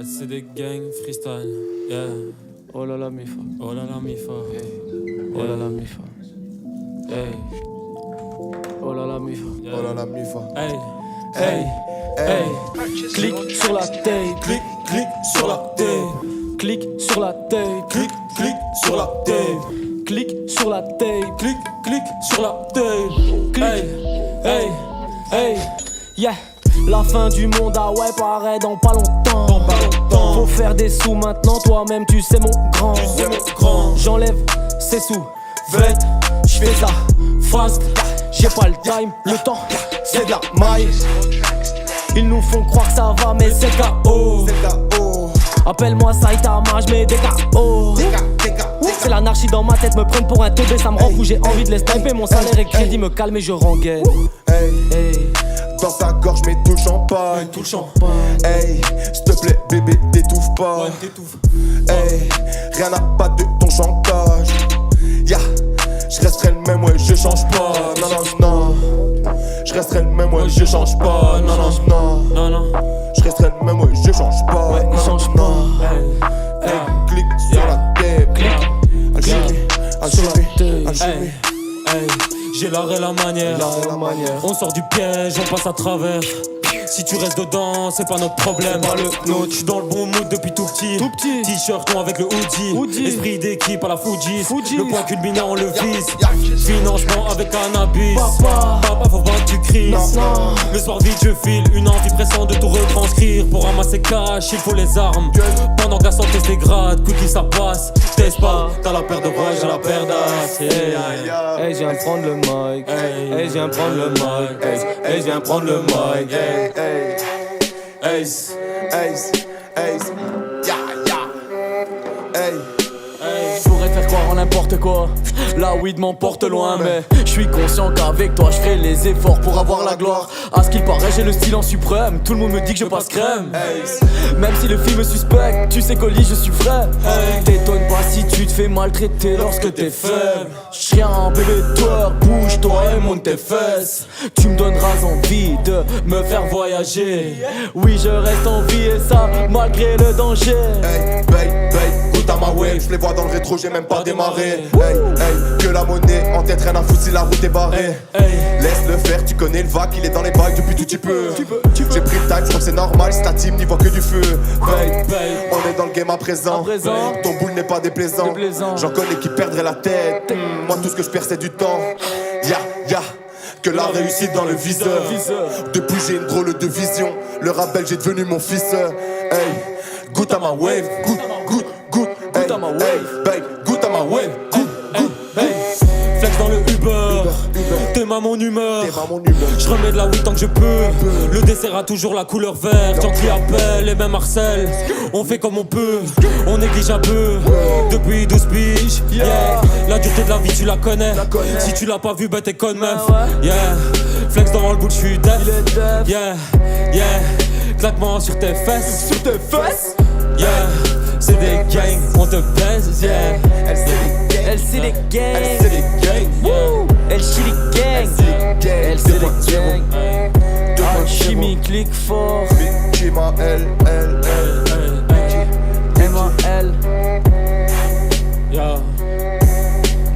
C'est des gangs freestyle, yeah. Oh là là, Mifa. Oh là là, Mifa. Hey. Oh là là, Mifa. Hey. Oh là là, Mifa. Yeah. Oh là là, Mifa. Hey. Hey. Hey. Clique sur la tête. Clique sur la tête. Clique sur la tête. Clique sur la tête. Clique sur la tête. Clique sur la tête. Clique. Hey. Hey. Yeah. La fin du monde, ah ouais, paraît dans pas longtemps. Faut faire des sous maintenant, toi-même tu sais mon grand. J'enlève ces sous, vête, j'fais ça fast. J'ai pas le time, le temps, c'est de la maille. Ils nous font croire que ça va, mais c'est KO. Appelle-moi Saitama, j'mets des KO. C'est l'anarchie dans ma tête, me prendre pour un teubé, ça me rend fou, j'ai envie de les sniper. Mon salaire et crédit me calme et je rengaine. Hey. Dans sa gorge, mets tout le champagne. Hey, s'il te plaît, bébé, t'étouffe pas. Hey, rien à battre de ton chantage. Yeah, je resterai le même, ouais, je change pas. Non. Je resterai le même, ouais, je change pas. Non. Je resterai le même, ouais, je change pas. Ouais, il change pas. Hey, clique sur la tête. Alchimie. Hey. J'ai l'art et la manière. On sort du piège, on passe à travers. Si tu restes dedans, c'est pas notre problème. J'suis dans le bon mood depuis tout petit. T-shirt noir avec le hoodie. Esprit d'équipe à la Fuji. Le point culminant, on le vise. Financement avec cannabis. Papa, faut pas que tu crises. Le soir vite, je file une envie pressante de tout retranscrire. Pour ramasser cash, il faut les armes. Pendant que la santé se dégrade, cookie ça passe. Teste pas, t'as la paire de bras, j'ai la paire d'as. Hey, je viens prendre le mic. Hey, je viens prendre le mic. Hey, je viens prendre le mic. Ace, Je pourrais faire croire en n'importe quoi. La weed m'emporte loin, mais je suis conscient qu'avec toi je ferai les efforts pour avoir la gloire. À ce qu'il paraît, j'ai le style en suprême. Tout le monde me dit que je passe crème. Même si le film me suspecte, tu sais qu'au lit je suis vrai. T'étonnes pas si tu te fais maltraiter lorsque t'es faible. Chien, bébé, toi, bouge-toi et monte tes fesses. Tu me donneras envie de me faire voyager. Oui, je reste en vie et ça malgré le danger. Goûte à ma wave, je les vois dans le rétro, j'ai même pas démarré. Que la monnaie en tête, rien à foutre si la route est barrée. Laisse le faire, tu connais le vac, il est dans les bagues depuis tout petit peu. J'ai pris le time, je crois que c'est normal, si ta team n'y voit que du feu. On est dans le game à présent. Ton boule n'est pas déplaisant. J'en connais qui perdraient la tête. Moi tout ce que je perds c'est du temps. Que la réussite dans le viseur. Depuis j'ai une drôle de vision. Le rap belge est devenu mon fils. Goûte à ma wave, goûte à ma wave, goûte à ma wave, Flex dans le Uber, t'es ma mon humeur. Je remets de la weed tant que je peux. Le dessert a toujours la couleur verte. Gens qui appellent et même harcèlent. On fait comme on peut, on néglige un peu. Depuis 12 piges, la dureté de la vie tu la connais. Si tu l'as pas vu, bah t'es conne meuf. Flex dans le bout, j'suis def. Claquement sur tes fesses. C'est des gangs, on te baise, Elle c'est les gangs. Elle c'est les gangs. Elle c'est les gangs. Alchimie, clique fort. M-A-L.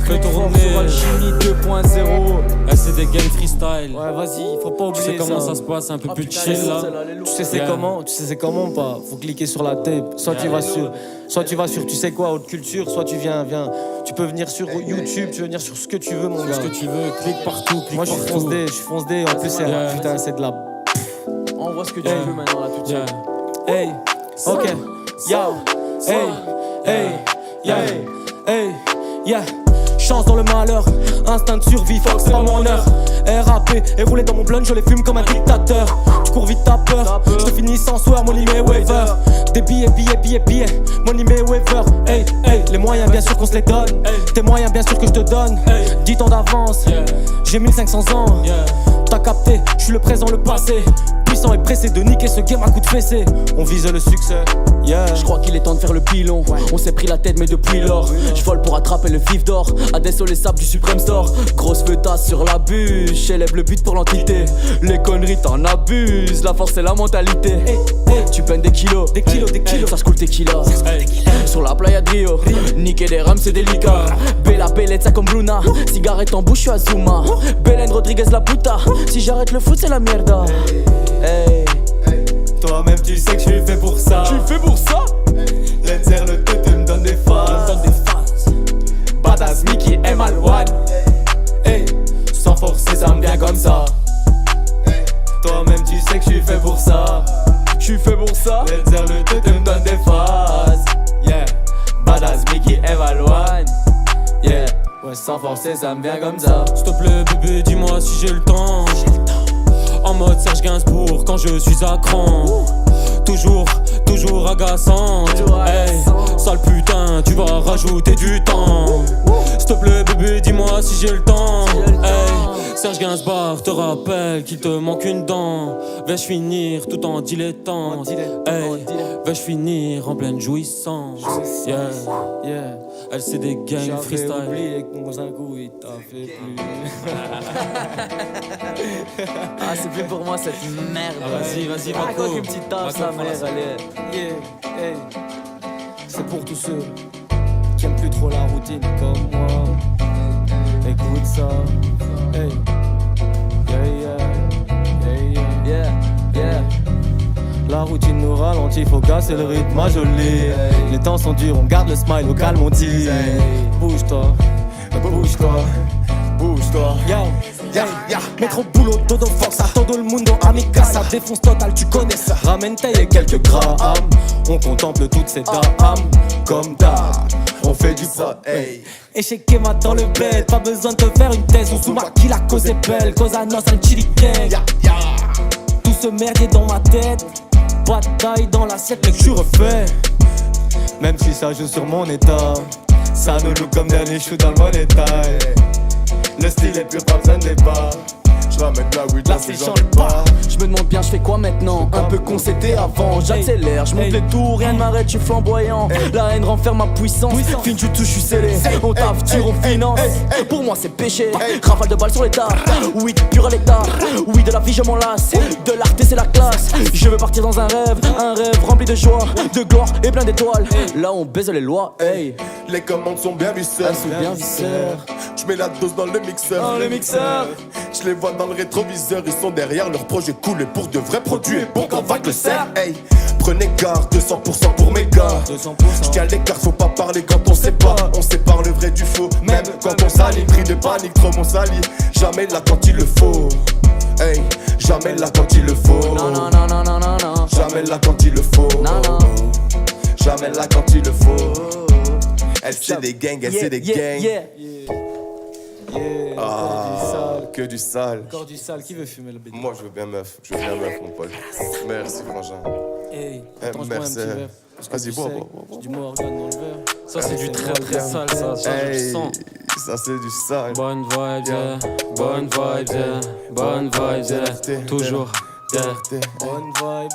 Fais tourner Sur Alchimie 2.0. c'est des gangs freestyle. Ouais, vas-y, faut pas Tu sais oublier comment ça. ça se passe, un peu plus chill là. Tu sais c'est comment? Tu sais c'est comment ou pas? Faut cliquer sur la tape. Soit tu vas sur tu sais quoi, haute culture, soit tu viens. Tu peux venir sur YouTube, tu peux venir sur ce que tu veux mon gars. Ce que tu veux, clique partout, Moi je suis fonce D, en plus c'est putain c'est de la. Envoie ce que tu veux maintenant là tout de suite. Hey, ok, yeah. Chance dans le malheur, instinct de survie, Fox c'est pas mon heure. RAP et rouler dans mon blunt, je les fume comme un dictateur. Tu cours vite, t'as peur, je te finis sans soir, Money Mayweather. Des billets, Money Mayweather. Hey, les moyens bien sûr qu'on se les donne. Tes moyens bien sûr que je te donne. 10 ans d'avance, j'ai 1500 ans. T'as capté, je suis le présent, le passé. puissant et pressé de niquer ce game à coup de fessée. On vise le succès, yeah. Je crois qu'il est temps de faire le pilon. On s'est pris la tête mais depuis lors je vole pour attraper le vif d'or. Adès les sables du Supreme Store. Grosse feutasse sur la bûche. J'élève le but pour l'entité. Les conneries t'en abuses. La force et la mentalité. Tu peines des kilos. Ça se coule tes kilos. Sur la playa de Rio. Niquer des rums c'est délicat. Bella bellezza comme Bruna. Cigarette en bouche je suis Azuma. Belen Rodriguez la puta. Si j'arrête le foot c'est la mierda. Hey. Toi-même tu sais que je suis fait pour ça. Tu fais pour ça? Lenzer le teuté me donne des phases. Badass Mickey et Malouane. Hey, sans forcer ça me vient comme ça. Toi-même tu sais que je suis fait pour ça. Je suis fait pour ça. Lenzer le teuté me donne des phases. Yeah, Badass Mickey et Malouane. Yeah, ouais sans forcer ça me vient comme ça. S'il te plaît bébé dis-moi si j'ai le temps. En mode Serge Gainsbourg quand je suis à cran. Toujours agaçante. Hey, sale putain, tu vas rajouter du temps. S'il te plaît bébé dis-moi si j'ai le temps. Hey, Serge Gainsbourg te rappelle qu'il te manque une dent. Vais-je finir tout en dilettante? Hey, vais-je finir en pleine jouissance? Yeah, yeah. Elle c'est des gangs freestyle. J'avais oublié que mon coup il t'a fait plus. Ah c'est plus pour moi cette merde. Vas-y, Ah Marco. quoi qu'une petite tasse la mère allez. Yeah, hey. C'est pour tous ceux qui aiment plus trop la routine comme moi. Écoute ça, hey. Yeah. La routine nous ralentit, faut casser le rythme à joli. Les temps sont durs, on garde le smile au calme, on dit. Bouge-toi. Mettre au boulot, dodo force, a todo el mundo, amica, ça défonce total, tu connais ça. Ramène taille et quelques grammes. On contemple toutes ces dames, comme d'hab. On fait du ça, hey. Et chez Kema dans le bed, pas besoin de te faire une thèse. On souma qui la cause est belle, cause à nos un chili gang. Tout ce merdier dans ma tête, bataille dans l'assiette, mec, je refais. Même si ça joue sur mon état, ça nous look comme dernier chou dans le bon état. Le style est pur, pas besoin de débat. J'ramène la weed, Là là c'est c'est j'en j'en ai pas. pas. Je me demande bien je fais quoi maintenant. Un peu concédé avant. J'accélère, je monte les tours, rien ne m'arrête, je suis flamboyant. La haine renferme ma puissance. Fin du tout, je suis scellé. On taffe, tire, on finance. Pour moi c'est péché. Rafale de balles sur les tables. Oui, pur à l'état. Oui, de la vie je m'en lasse. De l'arté c'est la classe. Je veux partir dans un rêve rempli de joie, de gloire et plein d'étoiles. Là on baise les lois. Hey, Les commandes sont bien vissées. elles sont bien visseurs. J'mets la dose dans le mixeur. Dans le mixeur. Je les vois dans le rétroviseur, ils sont derrière leur projet cool et pour de vrais produits et bon qu'on va que le cerf. Hey, prenez garde, 200% pour mes gars. 200%. J'tiens l'écart, faut pas parler quand on sait pas. On sépare le vrai du faux, même quand on s'allie. Cri de panique, trop mon sali. Jamais là quand il le faut. Hey, jamais là quand il le faut. Non. Jamais là quand il le faut. Non. Jamais là quand il le faut. Elle c'est des gangs, elle c'est des gangs. Yeah. Ah, que du sale. Encore du sale, qui veut fumer le béton? Moi je veux bien meuf, mon pote. Merci frangin. Hey, Eh, attends, je bois un merci. petit verre. Parce que Vas-y, tu bois, sais, bois. j'ai du Morgan dans le verre. Ça c'est du très très sale ça je le Hey, sens. ça c'est du sale. Bonne vibe, yeah. Bonne vibe, yeah. Bonne vibe, yeah. Toujours, yeah. Bonne vibe.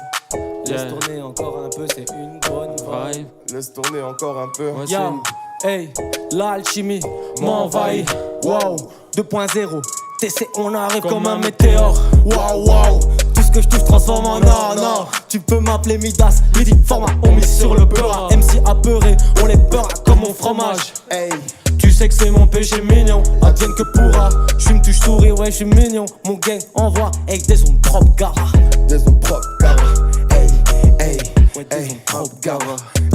Yeah. Laisse tourner encore un peu, c'est une bonne vibe. Vibe. Laisse tourner encore un peu. Ouais, c'est Yo, une- hey, l'alchimie m'envahit. Wow, 2.0. TC, on arrive comme un météore. Wow, tout ce que je touche transforme en or. Non, tu peux m'appeler Midas, midi format, on mise sur le beurre. MC apeuré, on les beurre comme mon fromage. Hey, Tu sais que c'est mon péché mignon, advienne que pourra. J'fume, tu souris, ouais, j'suis mignon. Mon gang envoie avec des ondes propres, gars. des ondes propres, gars. Hey, Ouais, des ondes propres, gars.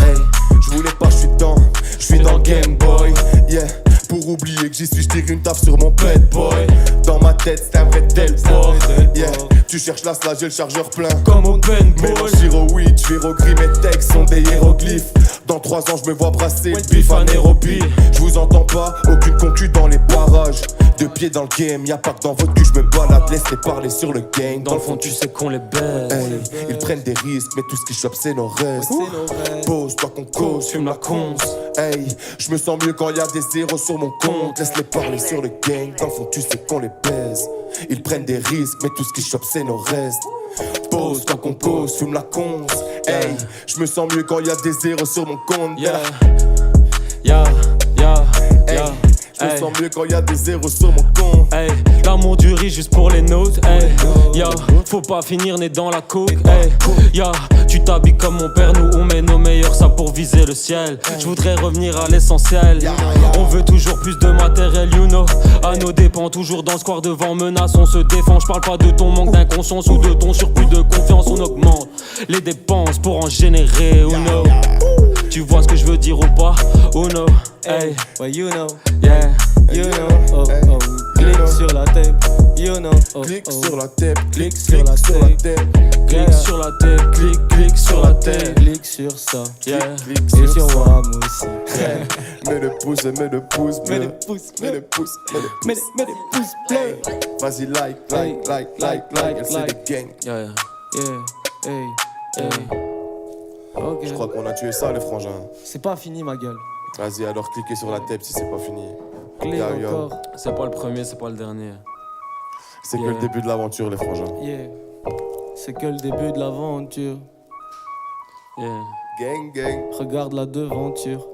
Hey, je voulais pas, je suis dedans. Je suis dans le Game Boy. Yeah, pour oublier que j'y suis, je tire une taf sur mon pet boy. Dans ma tête, c'est un vrai telport. Yeah, tu cherches la slash, j'ai le chargeur plein. Comme au paintball. Mélange Giro-Weed, j'vire-gris, mes textes sont des hiéroglyphes. Dans 3 ans, je me vois brasser le bif à Nairobi. Je vous entends pas, aucune concu dans les parages. 2 pieds dans le game, y'a pas que dans votre cul, je me balade, laisse-les parler sur le game. Dans le fond tu sais qu'on les baise. Hey, ils prennent des risques, mais tout ce qui chope c'est nos restes. Pose-toi qu'on cause, Fume la conce. Hey, je me sens mieux quand y a des zéros sur mon compte. Laisse-les parler sur le game, dans le fond tu sais qu'on les baise. Ils prennent des risques, mais tout ce qui chope c'est nos restes. pose, tant qu'on cause, fume la conce. Hey, je me sens mieux quand y a des zéros sur mon compte. Yeah, Hey, je me sens mieux quand y a des zéros sur mon compte. Hey, l'amour du riz juste pour les notes. Hey, yeah, faut pas finir né dans la coke. Hey, yeah, tu t'habilles comme mon père, nous on met nos meilleurs ça pour viser le ciel. Je voudrais revenir à l'essentiel. On veut toujours plus de matériel, you know. À nos dépens, toujours dans le square devant menace, on se défend. Je parle pas de ton manque d'inconscience ou de ton surplus de confiance. On augmente les dépenses pour en générer, oh no. Tu vois ce que je veux dire ou pas? Oh no, hey, ouais, you know, yeah, you know, oh, oh. Clique sur la tape, you know, oh, Clique oh. sur la tape, Clique sur la tape, clique sur la tête, clique sur la tête. clique sur ça, Yeah, clique et sur sur ça. WAM aussi. Mets le pouce bleu. Mets le pouce, Mets le pouce, mets les pouces bleus. Vas-y, like, elle c'est le gang. yeah, yeah. Yeah, hey, hey. Ok. Je crois qu'on a tué ça, les frangins. C'est pas fini, ma gueule. Vas-y, alors cliquez sur la tape si c'est pas fini. Clique Yo, yo. encore. C'est pas le premier, c'est pas le dernier. C'est que Yeah. le début de l'aventure, les frangins. Yeah. C'est que le début de l'aventure. Yeah. Gang, gang. Regarde la devanture.